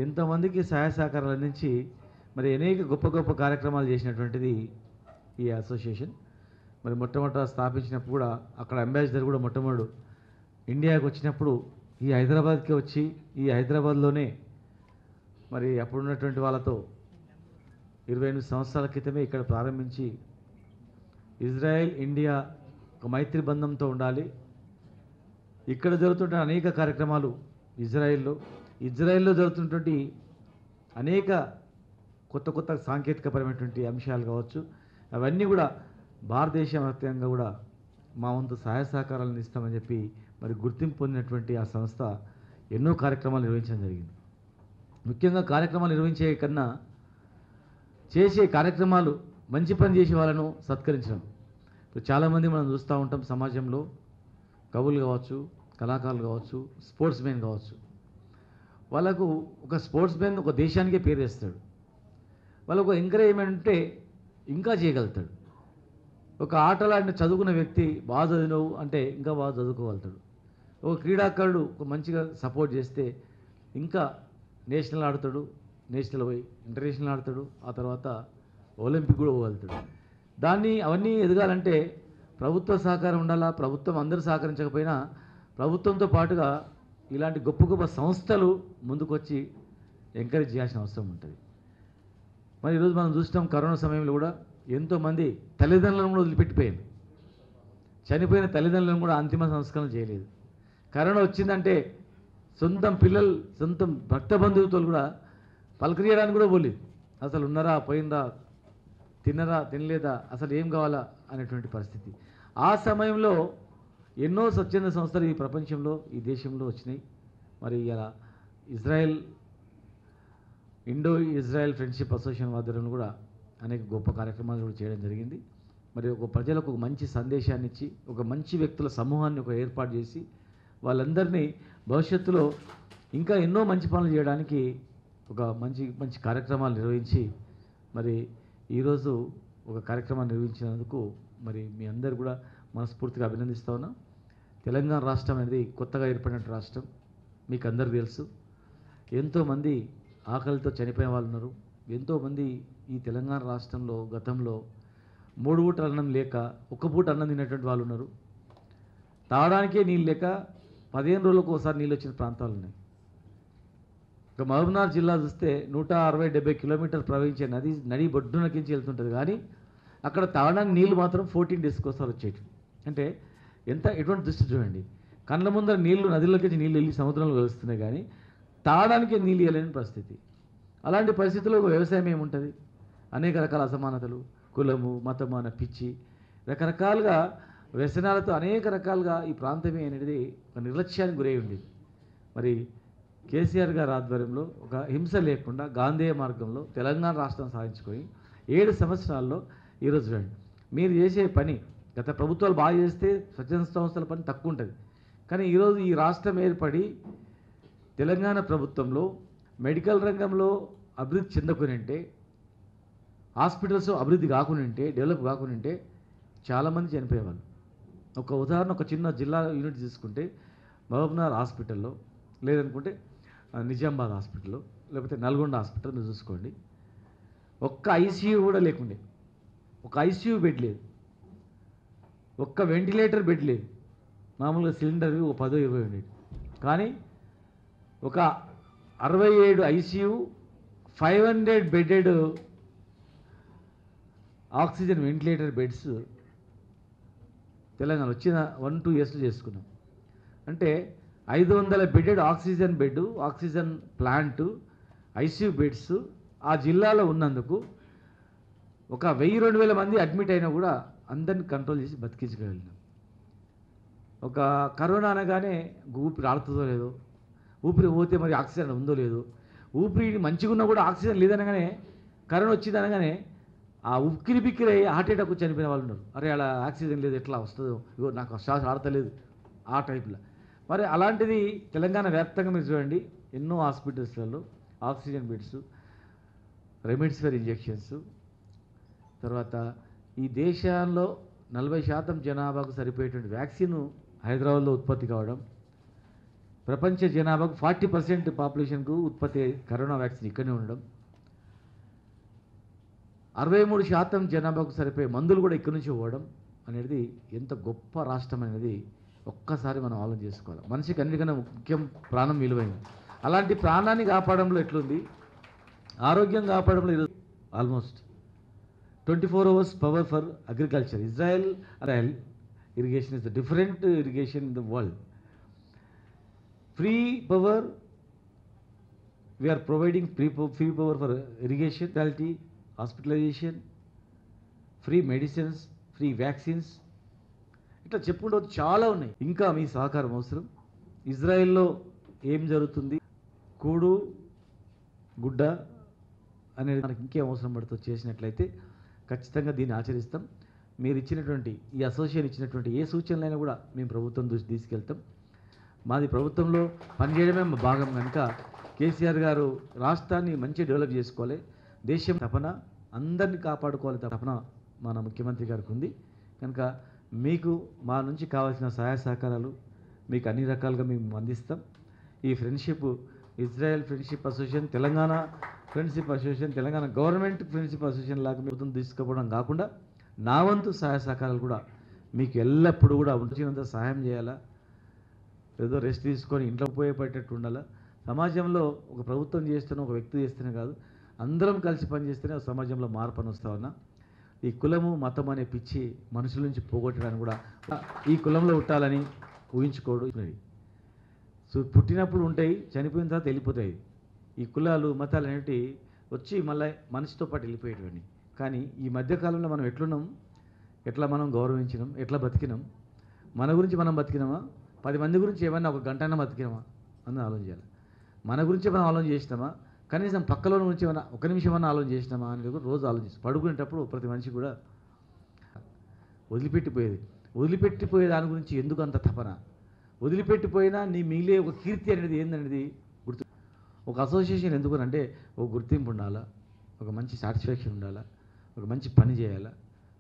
ఎంతోమందికి సహాయ సహకారాలు అందించి మరి అనేక గొప్ప గొప్ప కార్యక్రమాలు చేసినటువంటిది ఈ అసోసియేషన్. మరి మొట్టమొదట స్థాపించినప్పుడు కూడా అక్కడ అంబాసిడర్ కూడా మొట్టమొదటి ఇండియాకి వచ్చినప్పుడు ఈ హైదరాబాద్కి వచ్చి ఈ హైదరాబాద్లోనే మరి అప్పుడున్నటువంటి వాళ్ళతో 28 సంవత్సరాల క్రితమే ఇక్కడ ప్రారంభించి ఇజ్రాయెల్ ఇండియా ఒక మైత్రి బంధంతో ఉండాలి, ఇక్కడ జరుగుతున్న అనేక కార్యక్రమాలు ఇజ్రాయెల్లో జరుగుతున్నటువంటి అనేక కొత్త కొత్త సాంకేతికపరమైనటువంటి అంశాలు కావచ్చు, అవన్నీ కూడా భారతదేశ వ్యాప్తంగా కూడా మా వంతు సహాయ సహకారాలను ఇస్తామని చెప్పి మరి గుర్తింపు పొందినటువంటి ఆ సంస్థ ఎన్నో కార్యక్రమాలు నిర్వహించడం జరిగింది. ముఖ్యంగా కార్యక్రమాలు నిర్వహించే కన్నా చేసే కార్యక్రమాలు మంచి పని చేసే వాళ్ళను సత్కరించడం. ఇప్పుడు చాలామంది మనం చూస్తూ ఉంటాం సమాజంలో, కవులు కావచ్చు, కళాకారులు కావచ్చు, స్పోర్ట్స్ మెన్ కావచ్చు, వాళ్ళకు ఒక స్పోర్ట్స్ మెన్ ఒక దేశానికే పేరు వేస్తాడు, వాళ్ళకు ఎంకరేజ్మెంట్ ఉంటే ఇంకా చేయగలుగుతాడు. ఒక ఆటలాడిన చదువుకున్న వ్యక్తి బాగా చదివినవు అంటే ఇంకా బాగా చదువుకోగలుగుతాడు. ఒక క్రీడాకారుడు ఒక మంచిగా సపోర్ట్ చేస్తే ఇంకా నేషనల్ ఆడతాడు, నేషనల్ పోయి ఇంటర్నేషనల్ ఆడతాడు, ఆ తర్వాత ఒలింపిక్ కూడా పోగలుగుతాడు. అవన్నీ ఎదగాలంటే ప్రభుత్వ సహకారం ఉండాలా. ప్రభుత్వం అందరూ సహకరించకపోయినా ప్రభుత్వంతో పాటుగా ఇలాంటి గొప్ప గొప్ప సంస్థలు ముందుకొచ్చి ఎంకరేజ్ చేయాల్సిన అవసరం ఉంటుంది. మరి ఈరోజు మనం చూస్తాం కరోనా సమయంలో కూడా ఎంతోమంది తల్లిదండ్రులను కూడా వదిలిపెట్టిపోయారు, చనిపోయిన తల్లిదండ్రులను కూడా అంతిమ సంస్కరణ చేయలేదు. కరోనా వచ్చిందంటే సొంతం పిల్లలు, సొంతం భక్త బంధువుతో కూడా పలకరియడానికి కూడా పోలేదు, అసలు ఉన్నారా, పోయిందా, తిన్నరా, తినలేదా, అసలు ఏం కావాలా అనేటువంటి పరిస్థితి. ఆ సమయంలో ఎన్నో స్వచ్ఛంద సంస్థలు ఈ ప్రపంచంలో, ఈ దేశంలో వచ్చినాయి. మరి ఇలా ఇండో ఇజ్రాయెల్ ఫ్రెండ్షిప్ అసోసియేషన్ ఆధ్వర్యంలో కూడా అనేక గొప్ప కార్యక్రమాలు కూడా చేయడం జరిగింది. మరి ఒక ప్రజలకు ఒక మంచి సందేశాన్ని ఇచ్చి ఒక మంచి వ్యక్తుల సమూహాన్ని ఒక ఏర్పాటు చేసి వాళ్ళందరినీ భవిష్యత్తులో ఇంకా ఎన్నో మంచి పనులు చేయడానికి ఒక మంచి మంచి కార్యక్రమాలు నిర్వహించి మరి ఈరోజు ఒక కార్యక్రమాన్ని నిర్వహించినందుకు మరి మీ అందరు కూడా మనస్ఫూర్తిగా అభినందిస్తూ ఉన్నాం. తెలంగాణ రాష్ట్రం అనేది కొత్తగా ఏర్పడిన రాష్ట్రం, మీకు అందరికీ తెలుసు. ఎంతోమంది ఆకలితో చనిపోయే వాళ్ళు ఉన్నారు. ఎంతోమంది ఈ తెలంగాణ రాష్ట్రంలో గతంలో 3 పూటల అన్నం లేక 1 పూట అన్నం తినేటువంటి వాళ్ళు ఉన్నారు. తాగడానికే నీళ్ళు లేక 15 రోజులకు ఒకసారి నీళ్ళు వచ్చిన ప్రాంతాలు ఉన్నాయి. ఇక మహబూబ్నగర్ జిల్లా చూస్తే 160-70 కిలోమీటర్లు ప్రవహించే నది బొడ్డునకించి వెళ్తుంటుంది, కానీ అక్కడ తాగడానికి నీళ్ళు మాత్రం 14 డేస్కి ఒకసారి వచ్చేటి. అంటే ఎటువంటి దృష్టి చూడండి, కళ్ళ ముందర నీళ్లు నదిలోకి నీళ్ళు వెళ్ళి సముద్రంలో కలుస్తున్నాయి, కానీ తాగడానికి నీళ్ళు ఇవ్వలేని పరిస్థితి. అలాంటి పరిస్థితుల్లో వ్యవసాయం ఏముంటుంది? అనేక రకాల అసమానతలు, కులము, మతము అనే పిచ్చి, రకరకాలుగా వ్యసనాలతో అనేక రకాలుగా ఈ ప్రాంతమే అనేది ఒక నిర్లక్ష్యానికి గురై ఉండేది. మరి కేసీఆర్ గారి ఆధ్వర్యంలో ఒక హింస లేకుండా గాంధేయ మార్గంలో తెలంగాణ రాష్ట్రం సాధించుకొని 7 సంవత్సరాల్లో ఈరోజు చూడండి, మీరు చేసే పని గత ప్రభుత్వాలు బాగా చేస్తే స్వచ్ఛంద సంస్థల పని తక్కువ ఉంటుంది, కానీ ఈరోజు ఈ రాష్ట్రం ఏర్పడి తెలంగాణ ప్రభుత్వంలో మెడికల్ రంగంలో అభివృద్ధి చెందకునింటే, హాస్పిటల్స్ అభివృద్ధి కాకునింటే, డెవలప్ కాకునింటే చాలామంది చనిపోయేవాళ్ళు. ఒక ఉదాహరణ, ఒక చిన్న జిల్లా యూనిట్ తీసుకుంటే మహబూబ్నగర్ హాస్పిటల్లో, లేదనుకుంటే నిజామాబాద్ హాస్పిటల్లో, లేకపోతే నల్గొండ హాస్పిటల్ మీరు చూసుకోండి, ఒక్క ఐసీయూ కూడా లేకుండే, ఒక ఐసీయూ బెడ్ లేదు, ఒక్క వెంటిలేటర్ బెడ్ లేదు. మామూలుగా సిలిండర్ 10-20 ఉండేది, కానీ ఒక 67 ICU, 500 bedded oxygen ventilator beds Telangana వచ్చిన 1-2 ఇయర్స్లో చేసుకున్నాం. అంటే 500 bedded oxygen bed, oxygen plant, ICU beds ఆ జిల్లాలో ఉన్నందుకు ఒక 1000-2000 మంది అడ్మిట్ అయినా కూడా అందరిని కంట్రోల్ చేసి బతికించగలిగినాం. ఒక కరోనా అనగానే ఊపిరి ఆడుతుందో లేదో, ఊపిరి పోతే మరి ఆక్సిజన్ ఉందో లేదో, ఊపిరి మంచిగా ఉన్నా కూడా ఆక్సిజన్ లేదనగానే కరోనా వచ్చింది అనగానే ఆ ఉక్కిరి బిక్కిరి అయ్యి హార్ట్ అటాక్ వచ్చి చనిపోయిన వాళ్ళు ఉన్నారు. అరే అలా ఆక్సిజన్ లేదు ఎట్లా వస్తుందో, ఇగో నాకు శ్వాస ఆడతలేదు ఆ టైప్లో. మరి అలాంటిది తెలంగాణ వ్యాప్తంగా మీరు చూడండి, ఎన్నో హాస్పిటల్స్లలో ఆక్సిజన్ బెడ్స్, రెమిడిసివిర్ ఇంజెక్షన్స్, తర్వాత ఈ దేశంలో 40% జనాభాకు సరిపోయేటువంటి వ్యాక్సిన్ హైదరాబాద్లో ఉత్పత్తి కావడం, ప్రపంచ జనాభాకు 40% పాపులేషన్కు ఉత్పత్తి కరోనా వ్యాక్సిన్ ఇక్కడనే ఉండడం, 63% జనాభాకు సరిపోయే మందులు కూడా ఇక్కడి నుంచి పోవడం అనేది ఎంత గొప్ప రాష్ట్రం అనేది ఒక్కసారి మనం ఆలోచన చేసుకోవాలి. మనిషికి అన్నిటికన్నా ముఖ్యం ప్రాణం విలువైంది. అలాంటి ప్రాణాన్ని కాపాడంలో ఎట్లుంది, ఆరోగ్యం కాపాడంలో ఈరోజు almost 24 hours power for agriculture. Israel irrigation is the different irrigation in the world. Free power, we are providing free power for irrigation, quality, hospitalization, free medicines, free vaccines. ఇట్లా చెప్పుకుంటూ చాలా ఉన్నాయి. ఇంకా మీ సహకారం అవసరం. ఇజ్రాయెల్లో ఏం జరుగుతుంది, కూడు గుడ్డ అనేది మనకి ఇంకేం అవసరం పడుతుందో చేసినట్లయితే ఖచ్చితంగా దీన్ని ఆచరిస్తాం. మీరు ఇచ్చినటువంటి ఈ అసోసియేషన్ ఇచ్చినటువంటి ఏ సూచనలైనా కూడా మేము ప్రభుత్వం దృష్టి తీసుకెళ్తాం. మాది ప్రభుత్వంలో పనిచేయడమే మా భాగం కనుక కేసీఆర్ గారు రాష్ట్రాన్ని మంచి డెవలప్ చేసుకోవాలి, దేశం తపన అందరినీ కాపాడుకోవాలి తపన మన ముఖ్యమంత్రి గారికి ఉంది. కనుక మీకు మా నుంచి కావాల్సిన సహాయ సహకారాలు మీకు అన్ని రకాలుగా మేము అందిస్తాం. ఈ friendship Israel friendship association, Telangana friendship association, Telangana government friendship association లాగా ప్రభుత్వం తీసుకుపోవడం కాకుండా నా వంతు సహాయ సహకారాలు కూడా మీకు ఎల్లప్పుడూ కూడా ఉంచినంత సహాయం చేయాలా, ఏదో రెస్ట్ తీసుకొని ఇంట్లో ఉపయోగపడేటట్టు ఉండాలా. సమాజంలో ఒక ప్రభుత్వం చేస్తున్న ఒక వ్యక్తి చేస్తేనే కాదు, అందరం కలిసి పనిచేస్తేనే సమాజంలో మార్పు అని వస్తా ఉన్నా. ఈ కులము మతం అనే పిచ్చి మనుషుల నుంచి పోగొట్టడానికి కూడా ఈ కులంలో పుట్టాలని ఊహించుకోడు. సో పుట్టినప్పుడు ఉంటాయి, చనిపోయిన తర్వాత వెళ్ళిపోతాయి. ఈ కులాలు మతాలు అనేవి వచ్చి మళ్ళీ మనిషితో పాటు వెళ్ళిపోయేటివన్నీ. కానీ ఈ మధ్యకాలంలో మనం ఎట్లున్నాం, ఎట్లా మనం గౌరవించినాం, ఎట్లా బతికినాం, మన గురించి మనం బతికినామా, 10 మంది గురించి ఏమన్నా ఒక గంట అయినా బతికినామా అని ఆలోచించాలి. మన గురించి మనం ఆలోచన చేసినామా, కనీసం పక్కలో నుంచి ఏమన్నా 1 నిమిషం అన్నా ఆలోచన చేసినామా అని రోజు ఆలోచిస్తాం. పడుకునేటప్పుడు ప్రతి మనిషి కూడా వదిలిపెట్టిపోయే దాని గురించి ఎందుకు అంత తపన, వదిలిపెట్టిపోయినా నీ మిగిలే ఒక కీర్తి అనేది ఏందనేది గుర్తు. ఒక అసోసియేషన్ ఎందుకనంటే ఒక గుర్తింపు ఉండాలా, ఒక మంచి సాటిస్ఫాక్షన్ ఉండాలా, ఒక మంచి పని చేయాలా,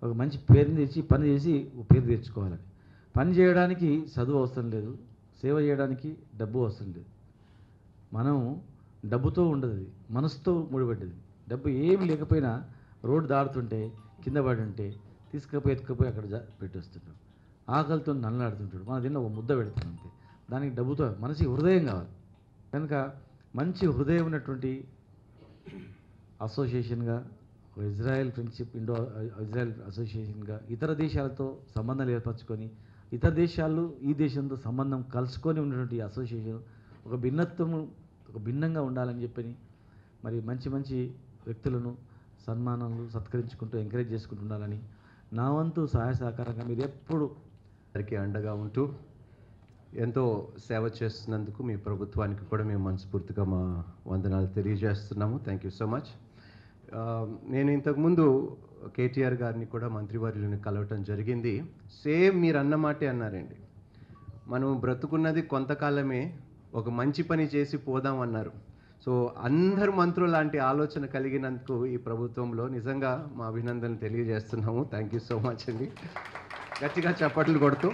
ఒక మంచి పేరుని తెచ్చి పని చేసి ఒక పేరు తెచ్చుకోవాలని. పని చేయడానికి చదువు అవసరం లేదు, సేవ చేయడానికి డబ్బు అవసరం లేదు. మనం డబ్బుతో ఉండదు, అది మనసుతో ముడిపడ్డది. డబ్బు ఏమి లేకపోయినా రోడ్డు దాడుతుంటే కింద పడి ఉంటే ఎత్తుకపోయి అక్కడ పెట్టి వస్తుంటాం. ఆకలితో నల్లలాడుతుంటాడు, మన దీనిలో ఒక ముద్ద పెడతాం అంతే. దానికి డబ్బుతో మనిషికి హృదయం కావాలి. కనుక మంచి హృదయం ఉన్నటువంటి అసోసియేషన్గా ఇజ్రాయెల్ ఫ్రెండ్షిప్ ఇజ్రాయెల్ అసోసియేషన్గా ఇతర దేశాలతో సంబంధాలు ఏర్పరచుకొని ఇతర దేశాలు ఈ దేశంతో సంబంధం కలుసుకొని ఉన్నటువంటి అసోసియేషన్ ఒక భిన్నంగా ఉండాలని చెప్పని మరి మంచి మంచి వ్యక్తులను సన్మానాలు సత్కరించుకుంటూ ఎంకరేజ్ చేసుకుంటూ ఉండాలని నా వంతు సహాయ సహకారంగా మీరు ఎప్పుడు వారికి అండగా ఉంటూ ఎంతో సేవ చేస్తున్నందుకు మీ ప్రభుత్వానికి కూడా మేము మనస్ఫూర్తిగా మా వందనాలు తెలియజేస్తున్నాము. Thank you so much. నేను ఇంతకుముందు కేటీఆర్ గారిని కూడా మంత్రివర్యులను కలవటం జరిగింది. సేమ్ మీరు అన్నమాటే అన్నారండి. మనం బ్రతుకున్నది కొంతకాలమే, ఒక మంచి పని చేసి పోదాం అన్నారు. సో అందరు మంత్రులు లాంటి ఆలోచన కలిగినందుకు ఈ ప్రభుత్వంలో నిజంగా మా అభినందనలు తెలియజేస్తున్నాము. థ్యాంక్ యూ సో మచ్ అండి. గట్టిగా చప్పట్లు కొడుతూ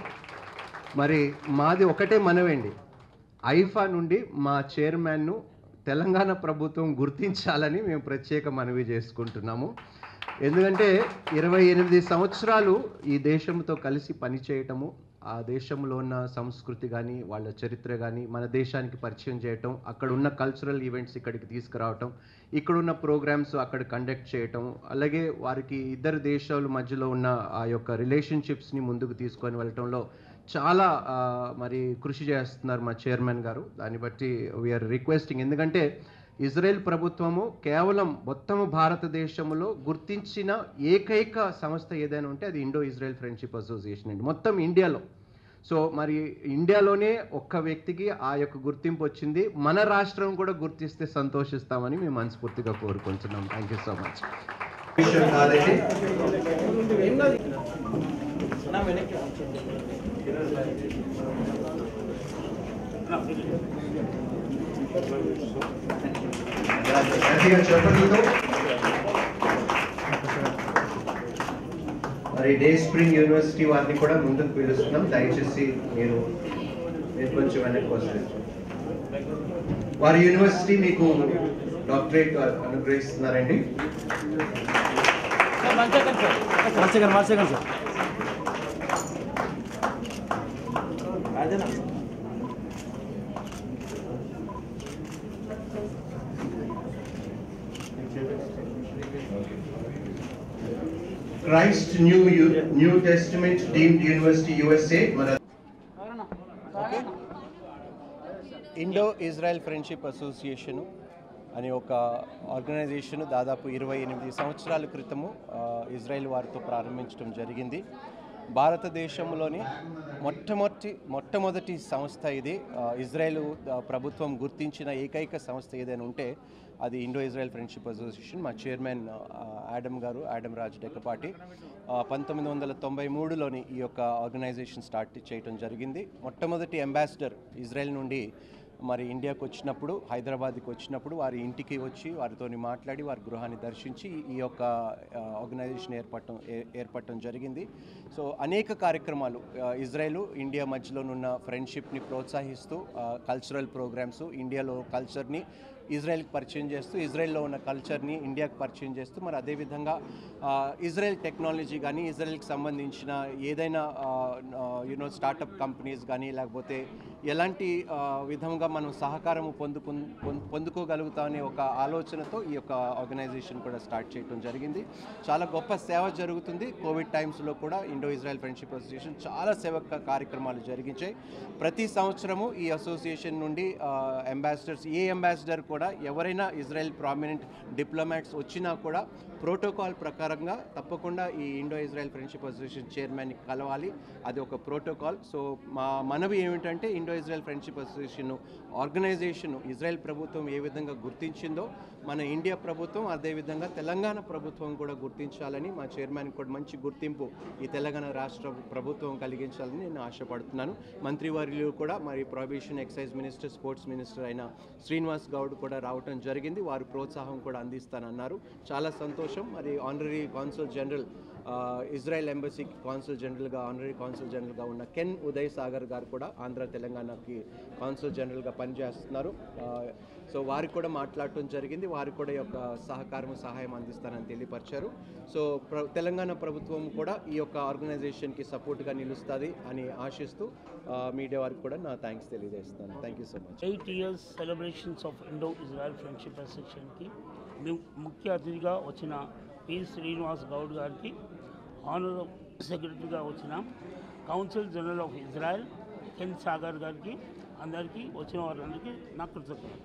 మరి మాది ఒకటే మనవేండి, ఐఫా నుండి మా చైర్మన్ను తెలంగాణ ప్రభుత్వం గుర్తించాలని మేము ప్రత్యేక మనవి చేసుకుంటున్నాము. ఎందుకంటే 28 సంవత్సరాలు ఈ దేశంతో కలిసి పనిచేయటము, ఆ దేశంలో ఉన్న సంస్కృతి కానీ వాళ్ళ చరిత్ర కానీ మన దేశానికి పరిచయం చేయటం, అక్కడ ఉన్న కల్చరల్ ఈవెంట్స్ ఇక్కడికి తీసుకురావటం, ఇక్కడున్న ప్రోగ్రామ్స్ అక్కడ కండక్ట్ చేయటం, అలాగే వారికి ఇద్దరు దేశాల మధ్యలో ఉన్న ఆ యొక్క రిలేషన్షిప్స్ని ముందుకు తీసుకొని వెళ్ళటంలో చాలా మరి కృషి చేస్తున్నారు మా చైర్మన్ గారు. దాన్ని బట్టి వీఆర్ రిక్వెస్టింగ్, ఎందుకంటే ఇజ్రాయెల్ ప్రభుత్వము కేవలం మొత్తం భారతదేశంలో గుర్తించిన ఏకైక సంస్థ ఏదైనా ఉంటే అది ఇండో ఇజ్రాయెల్ ఫ్రెండ్షిప్ అసోసియేషన్ అండి, మొత్తం ఇండియాలో. సో మరి ఇండియాలోనే ఒక్క వ్యక్తికి ఆ యొక్క గుర్తింపు వచ్చింది. మన రాష్ట్రం కూడా గుర్తిస్తే సంతోషిస్తామని మేము మనస్ఫూర్తిగా కోరుకుంటున్నాం. Thank you so much. మరి డే స్ప్రింగ్ యూనివర్సిటీ వారిని కూడా ముందుకు పిలుస్తున్నాం. దయచేసి మీరు కొంచెం వెనక్కి వస్తారు. వారి యూనివర్సిటీ మీకు డాక్టరేట్ అనుగ్రహిస్తున్నారండి. Christ New Testament Deemed University USA. Indo Israel friendship association అనే ఒక ఆర్గనైజేషన్ దాదాపు 28 సంవత్సరాల క్రితము ఇజ్రాయెల్ వారితో ప్రారంభించడం జరిగింది. భారతదేశంలోని మొట్టమొదటి సంస్థ ఇది. ఇజ్రాయెల్ ప్రభుత్వం గుర్తించిన ఏకైక సంస్థ ఏదైనా ఉంటే అది ఇండో ఇజ్రాయెల్ ఫ్రెండ్షిప్ అసోసియేషన్. మా చైర్మన్ ఆడమ్ రాజ్ డెక్కపాటి 1993లోని ఈ యొక్క ఆర్గనైజేషన్ స్టార్ట్ చేయడం జరిగింది. మొట్టమొదటి అంబాసిడర్ ఇజ్రాయెల్ నుండి మరి ఇండియాకు వచ్చినప్పుడు, హైదరాబాద్కి వచ్చినప్పుడు వారి ఇంటికి వచ్చి వారితో మాట్లాడి వారి గృహాన్ని దర్శించి ఈ యొక్క ఆర్గనైజేషన్ ఏర్పడటం జరిగింది. సో అనేక కార్యక్రమాలు ఇజ్రాయెల్ ఇండియా మధ్యలోనున్న ఫ్రెండ్షిప్ని ప్రోత్సహిస్తూ కల్చరల్ ప్రోగ్రామ్స్, ఇండియాలో కల్చర్ని ఇజ్రాయెల్కి పరిచయం చేస్తూ, ఇజ్రాయెల్లో ఉన్న కల్చర్ని ఇండియాకి పరిచయం చేస్తూ, మరి అదేవిధంగా ఇజ్రాయెల్ టెక్నాలజీ కానీ ఇజ్రాయెల్కి సంబంధించిన ఏదైనా స్టార్టప్ కంపెనీస్ కానీ లేకపోతే ఎలాంటి విధంగా మనం సహకారం పొందుకోగలుగుతామనే ఒక ఆలోచనతో ఈ యొక్క ఆర్గనైజేషన్ కూడా స్టార్ట్ చేయడం జరిగింది. చాలా గొప్ప సేవ జరుగుతుంది. కోవిడ్ టైమ్స్లో కూడా ఇండో ఇజ్రాయెల్ ఫ్రెండ్షిప్ అసోసియేషన్ చాలా సేవక కార్యక్రమాలు జరిగించాయి. ప్రతి సంవత్సరము ఈ అసోసియేషన్ నుండి అంబాసిడర్స్, ఏ అంబాసిడర్ కూడా ఎవరైనా ఇజ్రాయెల్ ప్రామినెంట్ డిప్లొమాట్స్ వచ్చినా కూడా ప్రోటోకాల్ ప్రకారంగా తప్పకుండా ఈ ఇండో ఇజ్రాయెల్ ఫ్రెండ్షిప్ అసోసియేషన్ చైర్మన్ని కలవాలి. అది ఒక ప్రోటోకాల్. సో మా మనవి ఏమిటంటే Indo Israel friendship association organisation Israel ప్రభుత్వం ఏ విధంగా గుర్తించిందో మన ఇండియా ప్రభుత్వం అదేవిధంగా తెలంగాణ ప్రభుత్వం కూడా గుర్తించాలని, మా చైర్మన్ కూడా మంచి గుర్తింపు ఈ తెలంగాణ రాష్ట్ర ప్రభుత్వం కలిగించాలని నేను ఆశపడుతున్నాను. మంత్రివర్యులు కూడా మరి prohibition excise minister, sports minister అయిన శ్రీనివాస్ గౌడ్ కూడా రావటం జరిగింది. వారు ప్రోత్సాహం కూడా అందిస్తానన్నారు. చాలా సంతోషం. మరి ఆనరీ కాన్సుల్ జనరల్ ఇజ్రాయెల్ ఎంబసీకి ఆనరీ కాన్సుల్ జనరల్గా ఉన్న కెన్ ఉదయ్ సాగర్ గారు కూడా ఆంధ్ర తెలంగాణకి కాన్సుల్ జనరల్గా పనిచేస్తున్నారు. సో వారికి కూడా మాట్లాడటం జరిగింది. వారికి కూడా ఈ యొక్క సహాయం అందిస్తానని తెలియపరిచారు. సో తెలంగాణ ప్రభుత్వం కూడా ఈ యొక్క ఆర్గనైజేషన్కి సపోర్ట్గా నిలుస్తుంది అని ఆశిస్తూ మీడియా వారికి కూడా నా థ్యాంక్స్ తెలియజేస్తాను. Thank you so much. 8 years celebrations of Indo Israel friendship అసోసియేషన్కి ముఖ్య అతిథిగా వచ్చిన పి శ్రీనివాస్ గౌడ్ గారికి, ఆనర్ సెక్రటరీగా వచ్చిన council general of Israel can Sagar గారికి, అందరికీ వచ్చిన వారందరికీ నా కృతజ్ఞతలు.